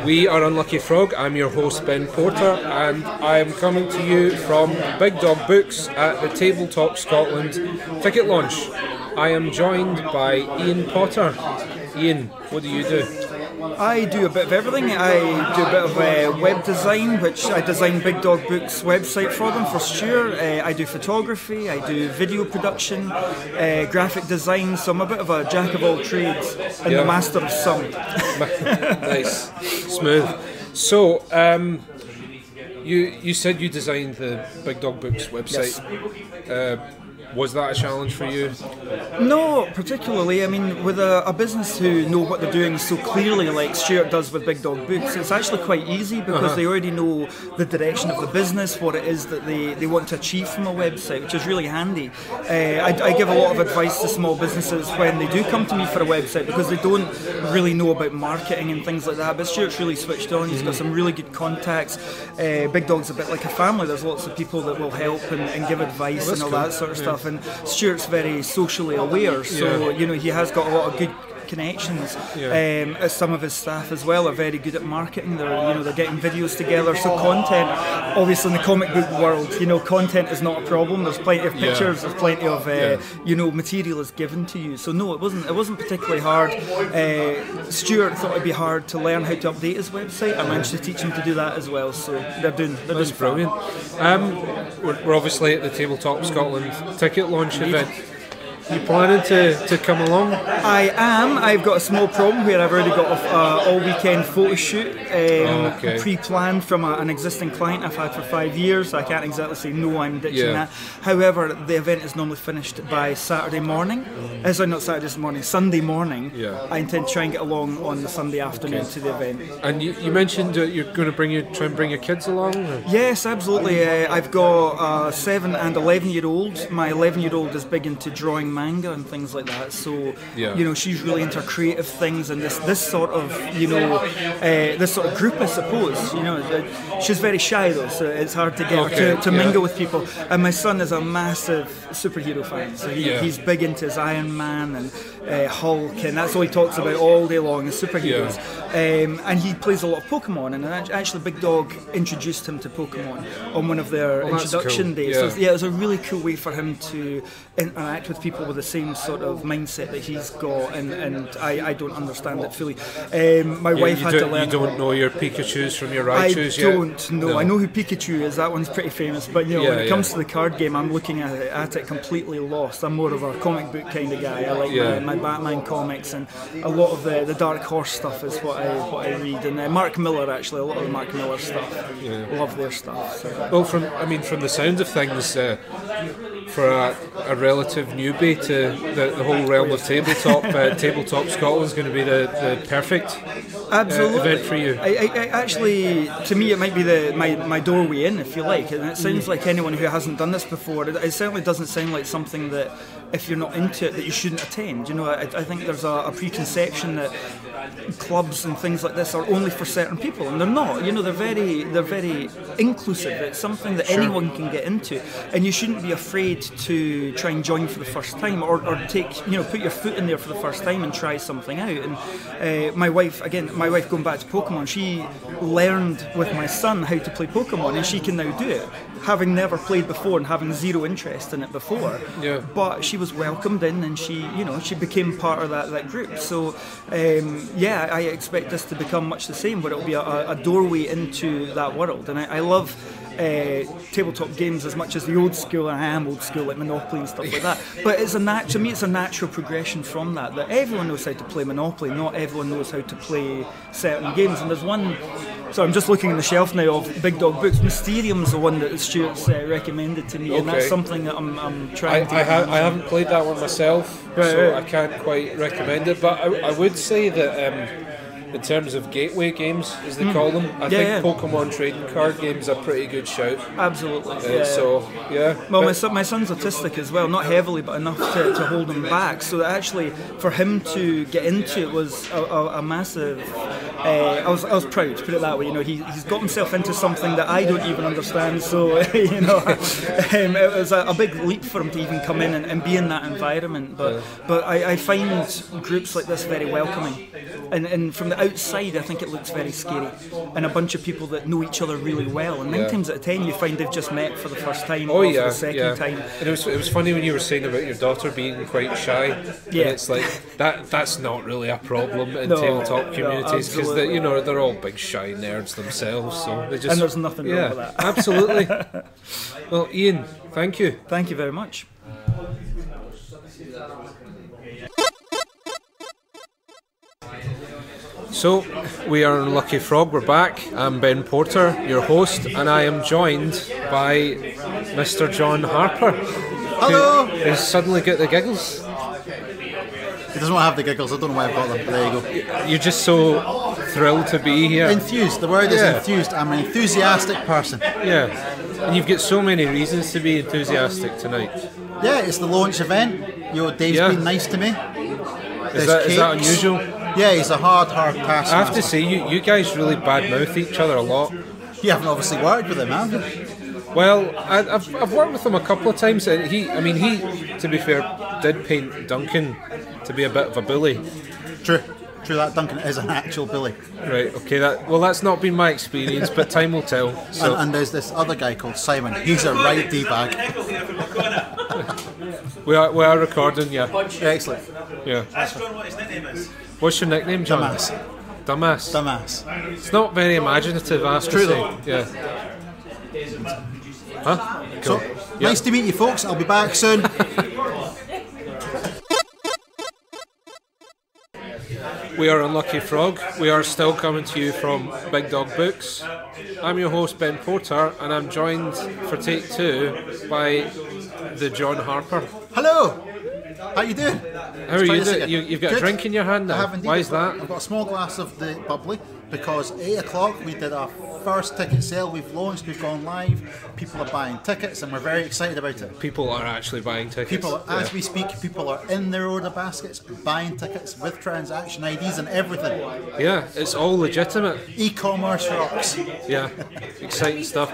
We are Unlucky Frog. I'm your host Ben Porter, and I am coming to you from Big Dog Books at the Tabletop Scotland ticket launch. I am joined by Ian Potter. Ian, what do you do? I do a bit of everything. I do a bit of web design, which I design Big Dog Books website for them, for Stuart. I do photography, I do video production, graphic design, so I'm a bit of a jack of all trades and the master of some. Nice, smooth. So, you said you designed the Big Dog Books website. Yes. Was that a challenge for you? No, particularly. I mean, with a business who know what they're doing so clearly, like Stuart does with Big Dog Books, it's actually quite easy because they already know the direction of the business, what it is that they want to achieve from a website, which is really handy. I give a lot of advice to small businesses when they do come to me for a website because they don't really know about marketing and things like that, but Stuart's really switched on. He's got some really good contacts. Big Dog's a bit like a family. There's lots of people that will help and give advice and all that sort of stuff. And Stuart's very socially aware, so he has got a lot of good connections. As some of his staff as well are very good at marketing. They're getting videos together. So content, obviously in the comic book world, content is not a problem. There's plenty of pictures. There's plenty of material is given to you. So no, it wasn't particularly hard. Stuart thought it'd be hard to learn how to update his website. I managed to teach him to do that as well. So they're doing brilliant. We're obviously at the Tabletop Scotland ticket launch event. You planning to come along? I am. I've got a small problem where I've already got an all-weekend photo shoot pre-planned from an existing client I've had for 5 years. So I can't exactly say no, I'm ditching that. However, the event is normally finished by Saturday morning. Sorry, not Saturday morning, Sunday morning. I intend to try and get along on the Sunday afternoon to the event. And you mentioned that you're going to try and bring your kids along? Or? Yes, absolutely. I've got a 7 and 11-year-old. My 11-year-old is big into drawing manga and things like that, so she's really into creative things and this sort of group, I suppose. She's very shy though, so it's hard to get her to mingle with people. And my son is a massive superhero fan, so he's big into his Iron Man and Hulk, and that's all he talks about all day long is superheroes. And he plays a lot of Pokemon, and actually Big Dog introduced him to Pokemon on one of their introduction days. So it was a really cool way for him to interact with people with the same sort of mindset that he's got, and I don't understand it fully. My wife had to learn. You don't know your Pikachus from your Raichus yet? I don't know. No. I know who Pikachu is. That one's pretty famous. But when it comes to the card game, I'm looking at it completely lost. I'm more of a comic book kind of guy. I like my Batman comics, and a lot of the Dark Horse stuff is what I read. And Mark Miller, actually, a lot of the Mark Miller stuff. Love their stuff. So. Well, from the sound of things, for a relative newbie to the whole realm of tabletop, Tabletop Scotland is going to be the perfect event for you. I actually, to me, it might be my doorway in, if you like. And it sounds like anyone who hasn't done this before, it certainly doesn't sound like something that, if you're not into it, that you shouldn't attend. I think there's a preconception that clubs and things like this are only for certain people, and they're not. They're very inclusive. It's something that anyone can get into, and you shouldn't be afraid to try and join for the first time, or take put your foot in there for the first time and try something out. And my wife, going back to Pokemon, she learned with my son how to play Pokemon, and she can now do it, having never played before and having zero interest in it before. But she was welcomed in, and she became part of that group. So I expect this to become much the same, where it'll be a doorway into that world. And I love tabletop games as much as the old school, and I am old school, like Monopoly and stuff like that. But to me it's a natural progression from that everyone knows how to play Monopoly. Not everyone knows how to play certain games. And there's one, so I'm just looking on the shelf now of Big Dog Books. Mysterium's the one that Stuart's recommended to me, and that's something that I'm trying to I haven't played that one myself, so I can't quite recommend it, but I would say that in terms of gateway games, as they call them, I think Pokemon trading card games are a pretty good shout. Absolutely. Well, my son's autistic as well, not heavily, but enough to hold him back. So that actually, for him to get into it was a massive I was proud, to put it that way. You know, he's got himself into something that I don't even understand. So you know, it was a big leap for him to even come in and be in that environment. But I find groups like this very welcoming, and from the outside, I think it looks very scary. And a bunch of people that know each other really well, and 9 times out of 10, you find they've just met for the first time or for the second time. And it was funny when you were saying about your daughter being quite shy. Yeah, and it's like that's not really a problem in tabletop communities, because they're all big shy nerds themselves. So they just, and there's nothing wrong with that. Absolutely. Well, Ian, thank you. Thank you very much. So, we are on Lucky Frog, we're back. I'm Ben Porter, your host, and I am joined by Mr. John Harper. Hello! Who has suddenly got the giggles. He doesn't want to have the giggles, I don't know why I've got them, but there you go. You're just so thrilled to be here. Enthused, the word is enthused. I'm an enthusiastic person. Yeah, and you've got so many reasons to be enthusiastic tonight. Yeah, it's the launch event. Dave's been nice to me. Is that unusual? Yeah, he's a hard person. I have to say, you guys really badmouth each other a lot. You haven't obviously worked with him, have you? Well, I've worked with him a couple of times, and he, to be fair, did paint Duncan to be a bit of a bully. True, that Duncan is an actual bully. Right, okay, that's not been my experience, but time will tell. So. And there's this other guy called Simon, he's a right D-bag. We are recording, yeah. Excellent. Yeah. Ask John what his nickname is. What's your nickname, John? Dumbass. It's not very imaginative, I have to say. Yeah. Huh? Cool. So, nice to meet you folks, I'll be back soon. We are on Lucky Frog. We are still coming to you from Big Dog Books. I'm your host, Ben Porter, and I'm joined for take 2 by the John Harper. Hello! How you doing? How are you doing? You've got a drink in your hand now. I have indeed. Why is that? I've got a small glass of the bubbly because 8 o'clock we did our first ticket sale. We've launched, we've gone live. People are buying tickets and we're very excited about it. People are actually buying tickets. As we speak, people are in their order baskets buying tickets with transaction IDs and everything. Yeah, it's all legitimate. E-commerce rocks. Yeah, exciting stuff.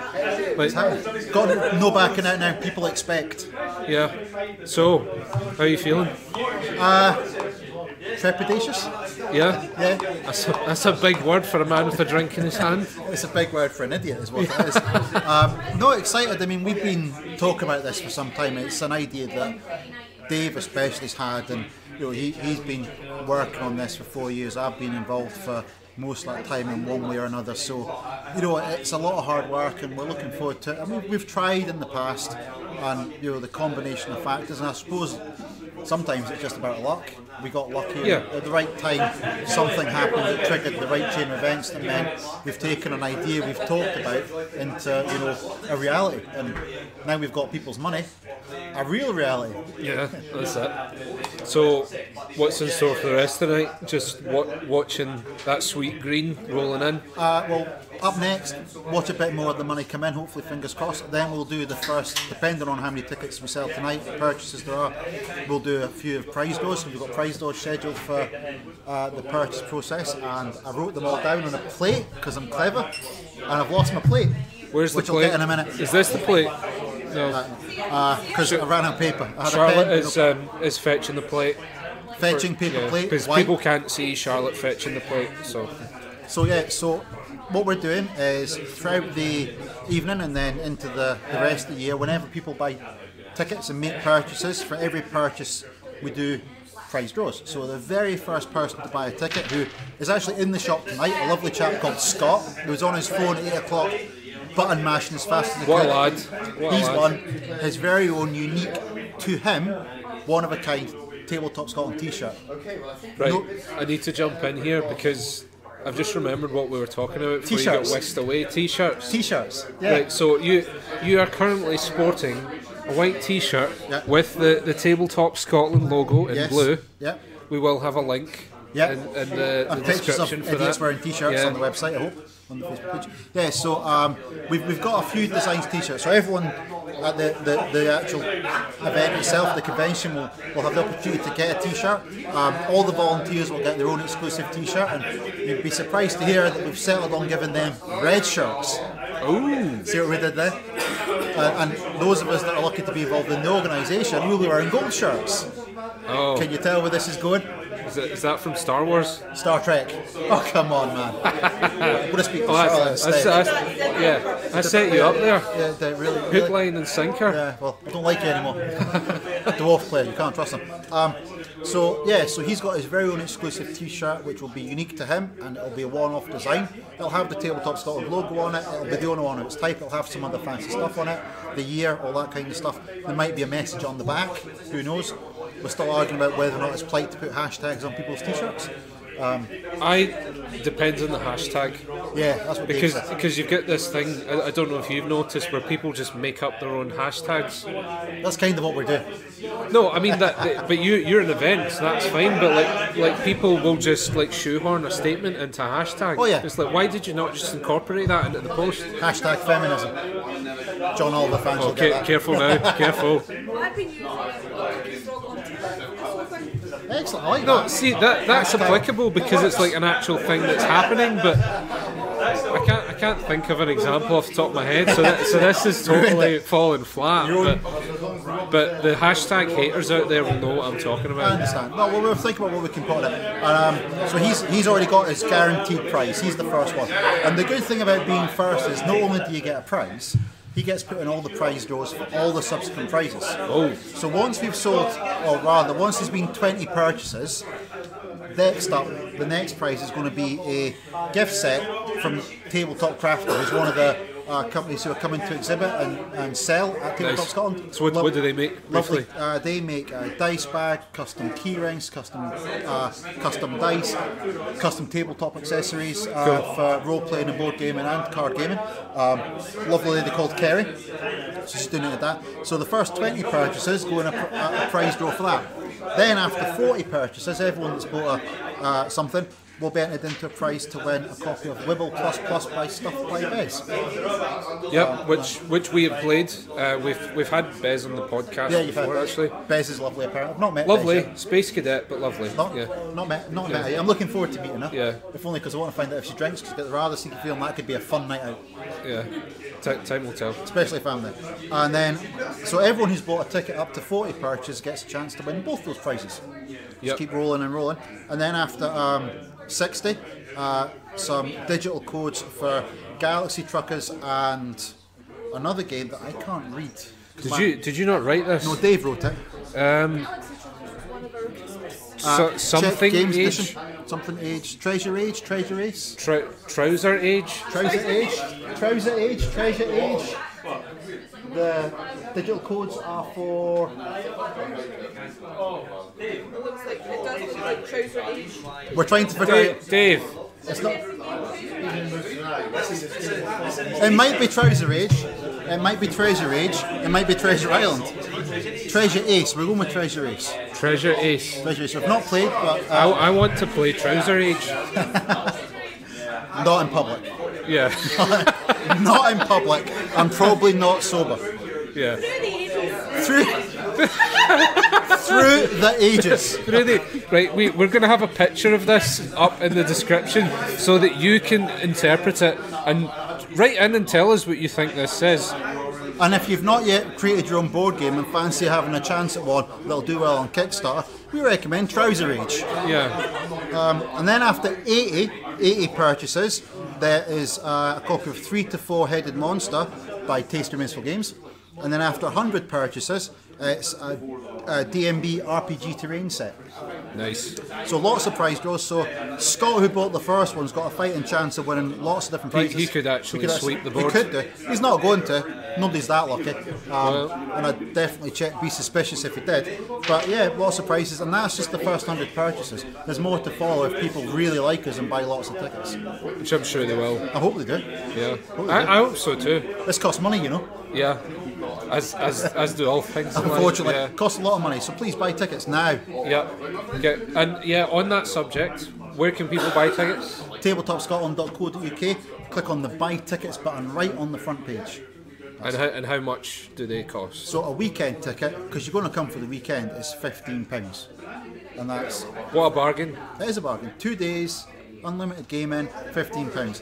Got no backing out now. People expect. Yeah. So, how are you feeling? Trepidatious. Yeah. That's a big word for a man with a drink in his hand. It's a big word for an idiot, is what it is. No, excited. I mean, we've been talking about this for some time. It's an idea that Dave especially has had, and he's been working on this for 4 years. I've been involved for most of that time in one way or another. So, it's a lot of hard work, and we're looking forward to it. I mean, we've tried in the past, and the combination of factors, and I suppose sometimes it's just about luck. We got lucky at the right time. Something happened that triggered the right chain of events that meant we've taken an idea we've talked about into a reality, and now we've got people's money, a real reality. Yeah, that's it. So, what's in store for the rest of the night? Just watching that sweet green rolling in. Well, up next, watch a bit more of the money come in. Hopefully, fingers crossed. Then we'll do the first, depending on how many tickets we sell tonight, purchases there are. We'll do a few prize draws. We've got prize draws scheduled for the purchase process, and I wrote them all down on a plate because I'm clever, and I've lost my plate. Where's the which plate? I'll get in a minute. Is this the plate? No. Because I ran out of paper. I had Charlotte is fetching the plate. Fetching paper plate. Because people can't see Charlotte fetching the plate. So what we're doing is throughout the evening and then into the rest of the year, whenever people buy tickets and make purchases, for every purchase we do prize draws. So the very first person to buy a ticket, who is actually in the shop tonight, a lovely chap called Scott, who was on his phone at 8 o'clock, button mashing as fast as he could. What a lad. He's won his very own unique, to him, one-of-a-kind Tabletop Scotland t-shirt. Right, I need to jump in here because I've just remembered what we were talking about before you got whisked away. T-shirts. T-shirts, yeah. Right, so you are currently sporting a white t-shirt with the Tabletop Scotland logo in blue. Yeah. We will have a link in the description for that. Idiots wearing t-shirts on the website, I hope, on the Facebook page. Yeah, so we've got a few designs t-shirts. So everyone at the actual event itself, the convention, will have the opportunity to get a T-shirt. All the volunteers will get their own exclusive T-shirt, and you'd be surprised to hear that we've settled on giving them red shirts. Ooh. See what we did there? And those of us that are lucky to be involved in the organisation, we'll be wearing gold shirts. Oh. Can you tell where this is going? Is that from Star Wars? Star Trek. Oh, come on, man. I'm going to speak to Charlotte instead. I set you up there. Yeah, really. Hook, line and sinker. Yeah, well, I don't like you anymore. Dwarf player, you can't trust him. So he's got his very own exclusive T-shirt, which will be unique to him, and it'll be a one-off design. It'll have the Tabletop Scotland logo on it. It'll be the only one of its type. It'll have some other fancy stuff on it, the year, all that kind of stuff. There might be a message on the back. Who knows? We're still arguing about whether or not it's polite to put hashtags on people's T-shirts. Depends on the hashtag. Yeah, that's what Dave said. Because you've got this thing. I don't know if you've noticed where people just make up their own hashtags. That's kind of what we're doing. No, I mean that. But you're an event, so that's fine. But like people will just like shoehorn a statement into a hashtag. Oh yeah. It's like, why did you not just incorporate that into the post? Hashtag feminism. John Oliver fans will get that. Careful now. Careful. I've been using Excellent. I like No, that. see that's applicable because it's like an actual thing that's happening, but I can't think of an example off the top of my head. So this is totally falling flat. But the hashtag haters out there will know what I'm talking about. I understand. No, well, we'll think about what we can put on it. So he's already got his guaranteed prize. He's the first one. And the good thing about being first is not only do you get a prize, he gets put in all the prize draws for all the subsequent prizes. Oh. So once we've sold, or rather, once there's been 20 purchases, next up, the next prize is going to be a gift set from Tabletop Crafter, who's one of the companies who are coming to exhibit and sell at Tabletop Nice. Scotland. So what do they make? Lovely. Briefly? They make a dice bag, custom key rings, custom dice, custom tabletop accessories for role playing and board gaming and card gaming. Lovely lady called Kerry. She's doing it at that. So the first 20 purchases go in a prize draw for that. Then after 40 purchases, everyone that's bought something will be entered into a prize to win a copy of Wibble + by Stuff by Bez. Yep, which we have played. We've had Bez on the podcast Yeah, you've had before, Bez. actually. Bez is lovely apparently. I've not met Lovely, Bez yet. space cadet, but lovely. Not met her yet. I'm looking forward to meeting her. Yeah. If only because I want to find out if she drinks, because I get the rather sneaky feeling that could be a fun night out. Yeah, time will tell. Especially if I'm there. And then, so everyone who's bought a ticket up to 40 purchases gets a chance to win both those prizes. Yep. Just keep rolling and rolling. And then after 60, some digital codes for Galaxy Truckers and another game that I can't read. Did you not write this? No, Dave wrote it. Something Games age, Edition. Something age. Treasure Age. Treasure Ace. trouser age. Trouser Age. Trouser Age. Treasure Age. The digital codes are for. it does look like trouser age. We're trying to figure out. Dave. It's not. It might be Trouser Age. It might be Treasure Age. It might be Treasure Island. Treasure Ace. We're going with Treasure Ace. Treasure Ace. Treasure Ace. We've not played, but I want to play Trouser Age. not in public. Yeah. Not in public. I'm probably not sober. Yeah. Through the ages. Really? Right, we're going to have a picture of this up in the description so that you can interpret it and write in and tell us what you think this says. And if you've not yet created your own board game and fancy having a chance at one that'll do well on Kickstarter, we recommend Trouser Age. Yeah. And then after 80 purchases, there is a copy of 3 to 4 Headed Monster by Taster Minstrel Games. And then after 100 purchases, it's a DMB RPG terrain set. Nice. So lots of prize draws. So Scott, who bought the first one's got a fighting chance of winning lots of different prizes. He could actually sweep the board. He could do. He's not going to. Nobody's that lucky. And I'd definitely be suspicious if he did. But yeah, lots of prizes. And that's just the first 100 purchases. There's more to follow if people really like us and buy lots of tickets. Which I'm sure they will. I hope they do. Yeah. I hope so too. This costs money, you know. Yeah. As do all things. Unfortunately, Yeah. it costs a lot of money. So please buy tickets now. Yeah. Okay. And yeah, on that subject, where can people buy tickets? Tabletopscotland.co.uk. Click on the buy tickets button right on the front page. And how much do they cost? So a weekend ticket, because you're going to come for the weekend, is £15, and that's What a bargain! it is a bargain. 2 days, unlimited gaming, £15.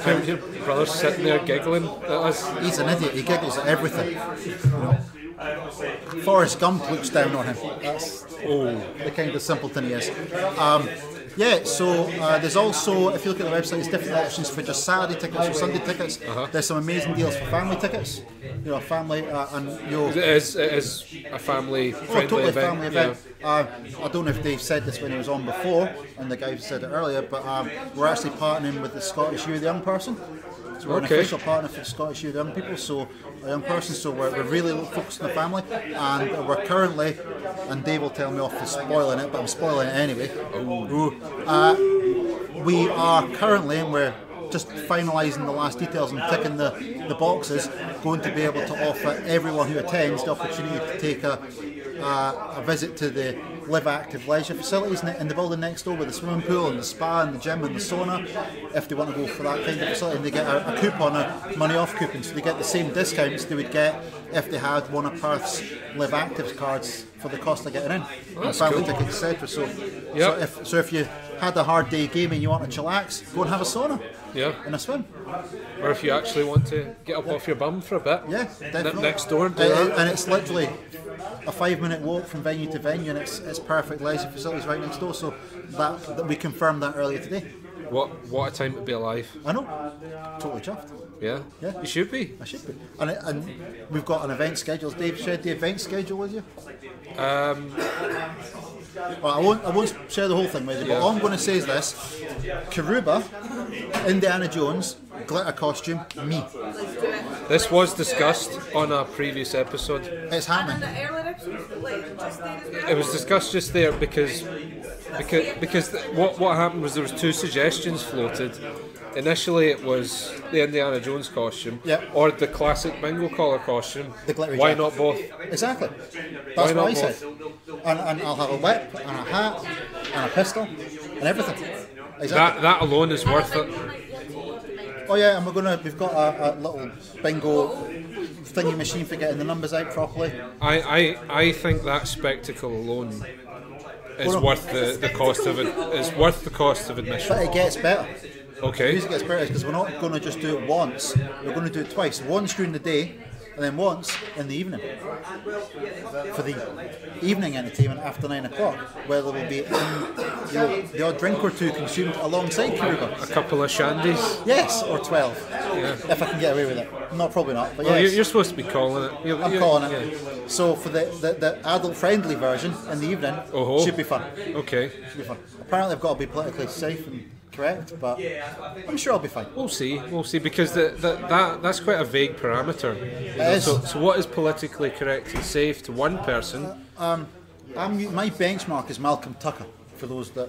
How your brother's sitting there giggling at us. He's an idiot. He giggles at everything. You know. Forrest Gump looks down on him. That's the kind of simpleton he is. Yeah, so there's also, if you look at the website, there's different options for just Saturday tickets or Sunday tickets. There's some amazing deals for family tickets. You know, a family and It is a family-friendly totally event. family event. I don't know if Dave said this when he was on before, and the guy said it earlier, but we're actually partnering with the Scottish Youth Young Person. So we're an official partner for the Scottish Youth Young People, so a young person. So we're really focused on the family, and we're currently, and Dave will tell me off for spoiling it, but I'm spoiling it anyway. We are currently, and we're just finalising the last details and ticking the boxes, going to be able to offer everyone who attends the opportunity to take a visit to the Live Active Leisure facilities in the building next door with the swimming pool and the spa and the gym and the sauna, if they want to go for that kind of facility. And they get a coupon, a money off coupon, so they get the same discounts they would get if they had one of Perth's Live Active cards for the cost of getting in. That's family cool. tickets, etc. Yep. So if you had a hard day gaming, you want to chillax, go and have a sauna and a swim. Or if you actually want to get up off your bum for a bit, Yeah, definitely. next door and do that. And it's literally a 5-minute walk from venue to venue, and it's perfect leisure facilities right next door. So that we confirmed that earlier today. What a time to be alive. I know, totally chuffed. Yeah, Yeah. you should be. I should be. And we've got an event schedule. Has Dave shared the event schedule with you? Well, I won't share the whole thing with you, but all I'm going to say is this: Karuba, Indiana Jones, glitter costume, me. This was discussed on a previous episode. It's happening. And the earlier episodes, like, just there. It was discussed just there because what happened was there was two suggestions floated. Initially, it was the Indiana Jones costume or the classic bingo collar costume. The glittery Why jacket. not both? Exactly. Why That's not what I both? said. And I'll have a whip and a hat and a pistol and everything. Exactly. That alone is worth it. Oh yeah, and we've got a little bingo thingy machine for getting the numbers out properly. I think that spectacle alone is worth the cost of it. Is worth the cost of admission. But it gets better. The Okay. reason it gets better is because we're not going to just do it once. We're going to do it twice. Once during the day, and then once in the evening. For the evening entertainment after 9 o'clock, where there will be the odd drink or two consumed alongside Karuba. A couple of shandies. Yes, or 12. If I can get away with it. Not probably not, but Well, yes. you're supposed to be calling it. I'm calling it. So for the adult-friendly version in the evening, should be fun. Okay. Should be fun. Apparently, I've got to be politically safe and correct, but I'm sure I'll be fine. We'll see, because that's quite a vague parameter. You know, is. so what is politically correct and safe to one person? My benchmark is Malcolm Tucker. For those that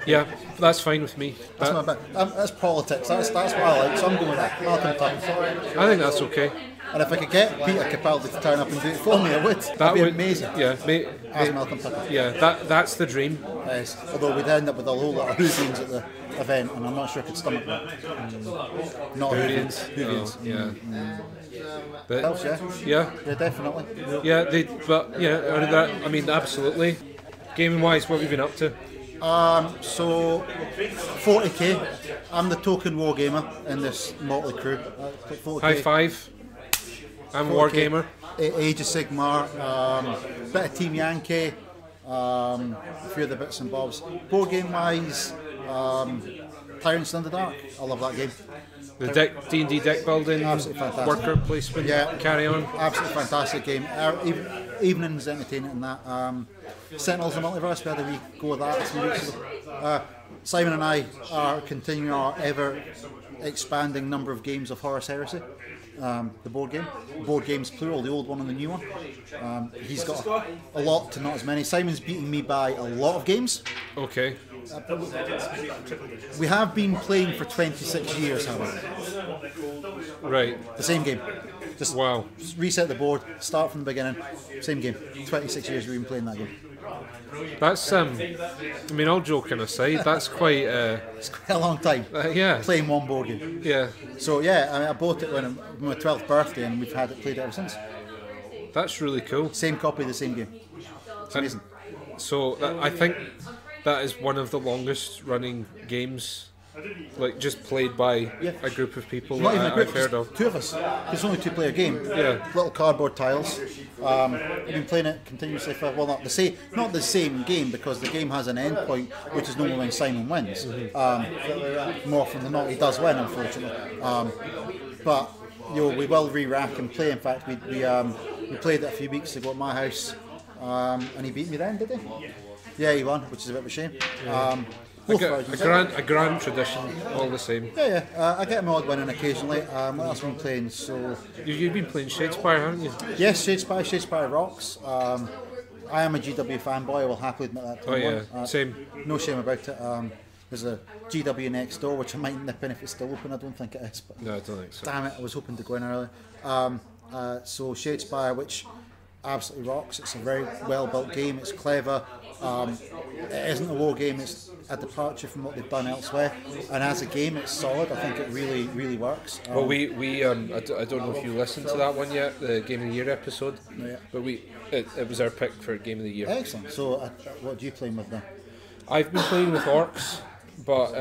Yeah, that's fine with me. that's my that's politics. That's what I like. So I'm going with that. Malcolm Tucker. I think that's okay. And if I could get Peter Capaldi to turn up and do it for me, I would. That'd be amazing. Yeah, As Malcolm Tucker. yeah, that's the dream. Yes. Although we'd end up with a whole lot of Hoosians at the event, and I'm not sure I could stomach that. Not Hoovians. Hoovians. Oh, yeah. But Helps, yeah. yeah, Definitely. I mean, absolutely. Gaming wise, what have you been up to? So 40k. I'm the token wargamer in this motley crew. 40K. High five. I'm a 40K, wargamer. Age of Sigmar, bit of Team Yankee, a few other bits and bobs. Board game wise, Tyrants in the Dark. I love that game. The D&D deck building, Absolutely fantastic. worker placement, Yeah. carry on. Absolutely fantastic game. Evenings entertaining in that. Sentinels of the Multiverse, we had a wee go with that a few weeks ago. Simon and I are continuing our ever expanding number of games of Horus Heresy. The board games plural, the old one and the new one. He's got a lot to not as many. Simon's beating me by a lot of games. Okay. We have been playing for 26 years, however. Right. The same game. Just Wow. reset the board, start from the beginning, same game. 26 years we've been playing that game. That's I mean, all joking aside, that's quite It's quite a long time yeah, playing one board game. yeah. So yeah, I bought it when my 12th birthday, and we've had it played ever since. That's really cool. Same copy of the same game. It's amazing. So I think that is one of the longest running games, like just played by a group of people Not even that a group, I've heard just of. two of us. It's only a two-player game. Yeah. Little cardboard tiles. I've been playing it continuously for, well, not the same game, because the game has an end point, which is normally when Simon wins. More often than not, he does win, unfortunately. But we will re-rack and play. In fact, we played it a few weeks ago at my house, and he beat me then, did he? Yeah, he won, which is a bit of a shame. A grand tradition, all the same. Yeah. I get my odd win in occasionally. What else have I been playing? So You've been playing Shadespire, haven't you? yes, Shadespire rocks. I am a GW fanboy. I will happily admit that. To Oh anyone. yeah, same. No shame about it. There's a GW next door, which I might nip in if it's still open. I don't think it is, but No, I don't think so. damn it, I was hoping to go in early. So Shadespire, which absolutely rocks. It's a very well built game. It's clever. It isn't a war game. It's a departure from what they've done elsewhere. And as a game, it's solid. I think it really works. Well, I don't know if you listened to that one yet, the Game of the Year episode, but it was our pick for Game of the Year. Excellent. So what are you playing with now? I've been playing with Orcs, but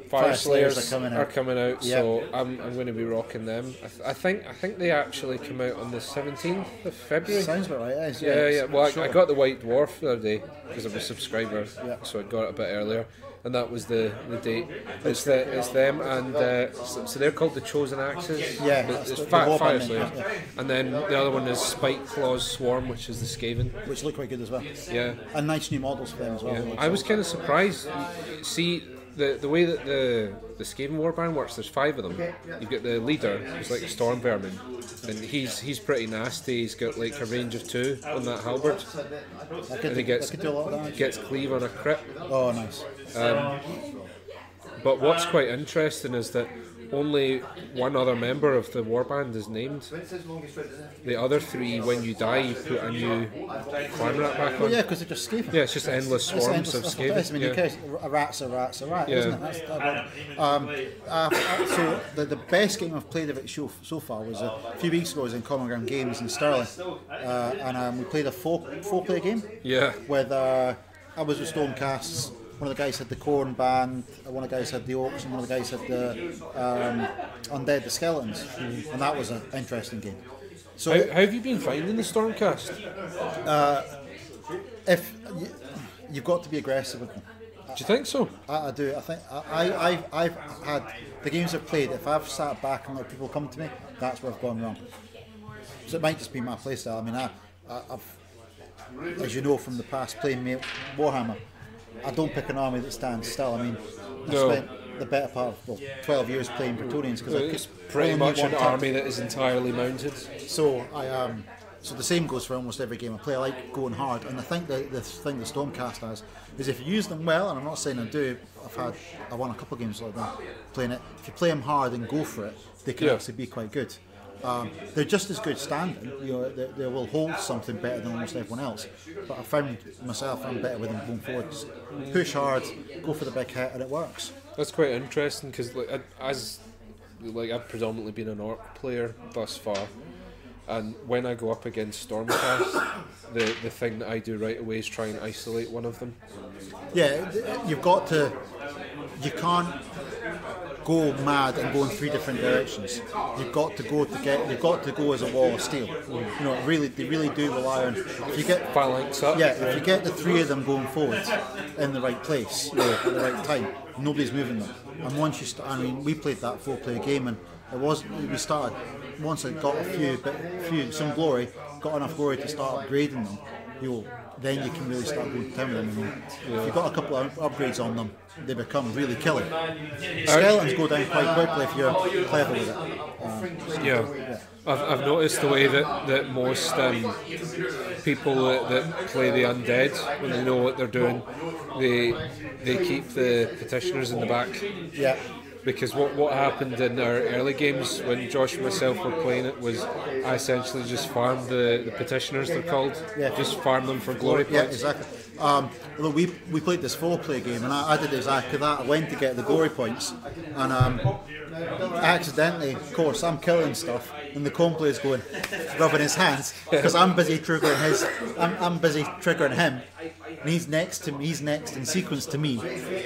Fire Slayers are coming out. Yep. so I'm going to be rocking them. I think they actually come out on the 17th of February. Sounds about right. Yes, Yeah. Well, sure. I got the White Dwarf the other day because I'm a subscriber, so I got it a bit earlier, and that was the date. It's them, and so they're called the Chosen Axes. Yeah, it's the Fire Warband, Slayers, and then the other one is Spike Claw's Swarm, which is the Skaven. Which look quite good as well. Yeah. And nice new models for them as well. Yeah. I was kind of surprised. See, the way that the Skaven Warband works, there's 5 of them. You've got the leader, who's like a storm vermin, and he's pretty nasty. He's got like a range of 2 on that halberd, and he gets do a lot of damage. gets cleave on a crit. Oh, nice. But what's quite interesting is that only one other member of the warband is named. The other 3, when you die, you put a new clan rat back Well, on. yeah, because they just Skaven. Yeah, it's just endless swarms of That's what it is. I Skaven. mean, Yeah. who cares? A rat's a rat, Yeah. isn't it? So the best game I've played of it so far was a few weeks ago. I was in Common Ground Games in Stirling, and we played a four-player game Yeah. with I was with Stonecasts. One of the guys had the Corn Band, one of the guys had the Orcs, and one of the guys had the Undead, the Skeletons, and that was an interesting game. So How have you been finding the Stormcast? if you've got to be aggressive with them. Do you think so? I do. I think I've had the games I've played. If I've sat back and let people come to me, that's where I've gone wrong. So it might just be my playstyle. I mean, I've, as you know from the past, playing Warhammer, I don't pick an army that stands still. I mean, I No. spent the better part of 12 years playing Praetorians because It's pretty much an army that is entirely mounted. So so the same goes for almost every game I play. I like going hard, and I think the thing the Stormcast has is if you use them well, and I'm not saying I do. I won a couple of games like that playing it. If you play them hard and go for it, they can actually be quite good. They're just as good standing. You know, they will hold something better than almost everyone else. But I found myself I'm better with them going forward. Just push hard, go for the big hit, and it works. That's quite interesting because I've predominantly been an orc player thus far, and when I go up against Stormcast, the thing that I do right away is try and isolate one of them. Yeah, you've got to. You can't go mad and go in 3 different directions. You've got to go You've got to go as a wall of steel. You know, they really do rely on. If you get Phalanx up. Yeah, if you get the 3 of them going forward in the right place at the right time, nobody's moving them. And once you start, I mean, we played that 4-player game, and it was we started. Once I got some glory, got enough glory to start upgrading them. Then you can really start going down with them. I mean, if you've got a couple of upgrades on them, they become really killing. Skeletons go down quite quickly if you're clever with it. Yeah. I've noticed the way that most people that play the undead, when they know what they're doing, they keep the petitioners in the back. Yeah. because what happened in our early games when Josh and myself were playing it was I essentially just farmed the petitioners, they're called. Yeah. Just farm them for glory points. Yeah, exactly. Although we played this 4-player game, and I did exactly that. I went to get the glory points, and accidentally, of course, I'm killing stuff, and the comp player's going, rubbing his hands, because I'm busy triggering I'm busy triggering him, and he's next in sequence to me,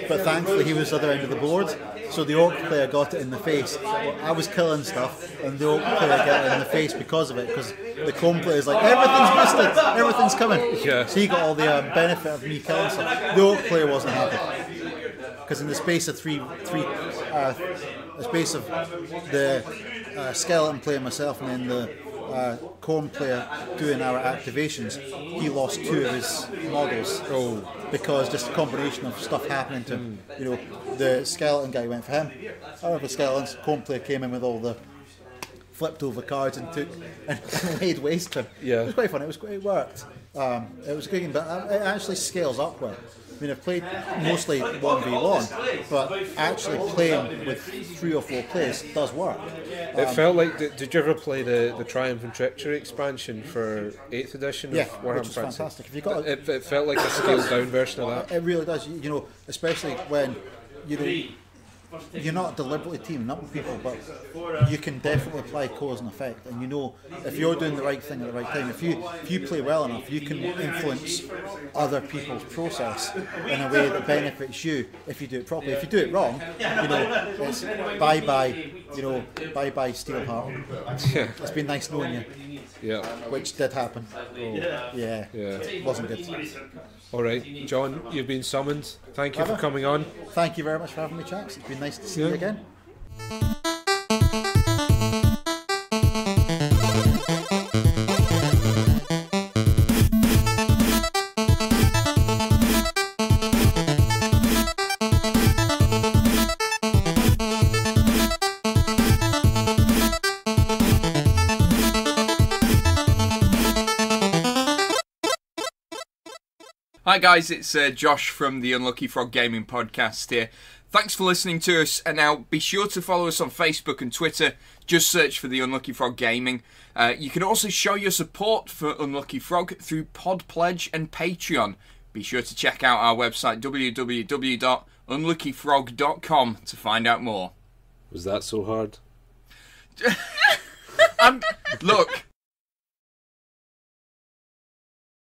but thankfully he was the other end of the board, so the orc player got it in the face. I was killing stuff, and the orc player got it in the face because of it, because the comp player's like, everything's boosted, everything's coming. Yeah. So he got all the benefit of me killing stuff. The orc player wasn't happy, because in the space of the space of the skeleton player, myself, and then the corn player doing our activations, he lost 2 of his models. Because just a combination of stuff happening to him. You know, the skeleton guy went for him. However, the skeleton's corn player came in with all the flipped over cards and laid waste to him. Yeah. It was quite fun. It worked. It was a good game, but it actually scales up well. I mean, I've played mostly 1v1, but actually playing with 3 or 4 players does work. It felt like, did you ever play the Triumph and Treachery expansion for 8th edition Yeah, of Warhammer which is Fantasy? fantastic. If you got It felt like a scaled down version of that. it really does. You know, especially when you're not deliberately teaming up with people, but you can definitely apply cause and effect. And you know, if you're doing the right thing at the right time, if you play well enough, you can influence other people's process in a way that benefits you if you do it properly. If you do it wrong, you know, it's bye bye Steelheart. Yeah. It's been nice knowing you. Yeah. Which did happen. Yeah. Wasn't good. All right, John, you've been summoned. Thank you for coming on. Thank you very much for having me, chaps. It's been nice to see you again. Hi guys, it's Josh from the Unlucky Frog Gaming Podcast here. Thanks for listening to us, and now be sure to follow us on Facebook and Twitter. Just search for the Unlucky Frog Gaming. You can also show your support for Unlucky Frog through Podpledge and Patreon. Be sure to check out our website www.unluckyfrog.com to find out more. Was that so hard? Look,